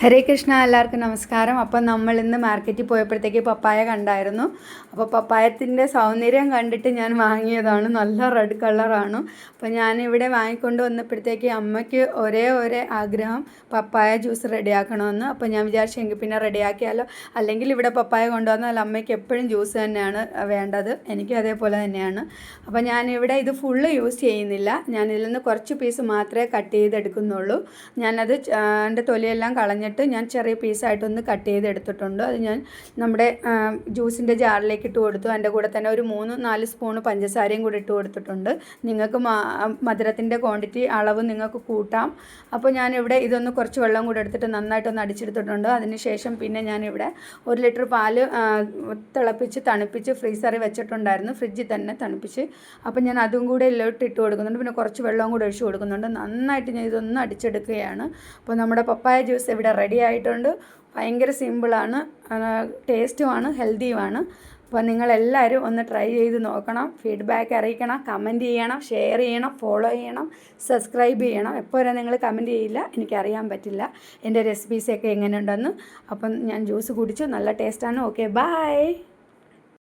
ഹരേ കൃഷ്ണ, എല്ലാവർക്കും നമസ്കാരം. അപ്പം നമ്മൾ ഇന്ന് മാർക്കറ്റിൽ പോയപ്പോഴത്തേക്ക് പപ്പായ കണ്ടായിരുന്നു. അപ്പോൾ പപ്പായത്തിൻ്റെ സൗന്ദര്യം കണ്ടിട്ട് ഞാൻ വാങ്ങിയതാണ്. നല്ല റെഡ് കളറാണ്. അപ്പോൾ ഞാനിവിടെ വാങ്ങിക്കൊണ്ട് വന്നപ്പോഴത്തേക്ക് അമ്മയ്ക്ക് ഒരേ ആഗ്രഹം പപ്പായ ജ്യൂസ് റെഡിയാക്കണമെന്ന്. അപ്പോൾ ഞാൻ വിചാരിച്ചെങ്കിൽ പിന്നെ റെഡിയാക്കിയാലോ, അല്ലെങ്കിൽ ഇവിടെ പപ്പായ കൊണ്ടുവന്നാൽ അമ്മയ്ക്ക് എപ്പോഴും ജ്യൂസ് തന്നെയാണ് വേണ്ടത്. എനിക്കും അതേപോലെ തന്നെയാണ്. അപ്പോൾ ഞാനിവിടെ ഇത് ഫുള്ള് യൂസ് ചെയ്യുന്നില്ല. ഞാനിതിൽ നിന്ന് കുറച്ച് പീസ് മാത്രമേ കട്ട് ചെയ്തെടുക്കുന്നുള്ളൂ. ഞാനത് എൻ്റെ തൊലിയെല്ലാം കളഞ്ഞിട്ട് ഞാൻ ചെറിയ പീസായിട്ടൊന്ന് കട്ട് ചെയ്തെടുത്തിട്ടുണ്ട്. അത് ഞാൻ നമ്മുടെ ജ്യൂസിൻ്റെ ജാറിലേക്ക് ഇട്ട് കൊടുത്തു. അതിൻ്റെ കൂടെ തന്നെ ഒരു 3-4 സ്പൂണ് പഞ്ചസാരയും കൂടി ഇട്ട് കൊടുത്തിട്ടുണ്ട്. നിങ്ങൾക്ക് മധുരത്തിൻ്റെ ക്വാണ്ടിറ്റി അളവ് നിങ്ങൾക്ക് കൂട്ടാം. അപ്പോൾ ഞാനിവിടെ ഇതൊന്ന് കുറച്ച് വെള്ളം കൂടെ എടുത്തിട്ട് നന്നായിട്ടൊന്ന് അടിച്ചെടുത്തിട്ടുണ്ട്. അതിനുശേഷം പിന്നെ ഞാനിവിടെ 1 ലിറ്റർ പാല് തിളപ്പിച്ച് തണുപ്പിച്ച് ഫ്രീസറിൽ വെച്ചിട്ടുണ്ടായിരുന്നു, ഫ്രിഡ്ജിൽ തന്നെ തണുപ്പിച്ച്. അപ്പോൾ ഞാൻ അതും കൂടെ ഇതിലോട്ട് ഇട്ട് കൊടുക്കുന്നുണ്ട്. പിന്നെ കുറച്ച് വെള്ളവും കൂടെ ഒഴിച്ച് കൊടുക്കുന്നുണ്ട്. നന്നായിട്ട് ഞാൻ ഇതൊന്ന് അടിച്ചെടുക്കുകയാണ്. അപ്പോൾ നമ്മുടെ പപ്പായ ജ്യൂസ് ഇവിടെ റെഡി ആയിട്ടുണ്ട്. ഭയങ്കര സിമ്പിളാണ്, ടേസ്റ്റുമാണ്, ഹെൽത്തിയുമാണ്. അപ്പോൾ നിങ്ങളെല്ലാവരും ഒന്ന് ട്രൈ ചെയ്ത് നോക്കണം. ഫീഡ്ബാക്ക് അറിയിക്കണം, കമൻറ്റ് ചെയ്യണം, ഷെയർ ചെയ്യണം, ഫോളോ ചെയ്യണം, സബ്സ്ക്രൈബ് ചെയ്യണം. എപ്പോഴും നിങ്ങൾ കമൻറ്റ് ചെയ്യില്ല, എനിക്കറിയാൻ പറ്റില്ല എൻ്റെ റെസിപ്പീസൊക്കെ എങ്ങനെയുണ്ടെന്ന്. അപ്പം ഞാൻ ജ്യൂസ് കുടിച്ചു, നല്ല ടേസ്റ്റാണ്. Okay, by.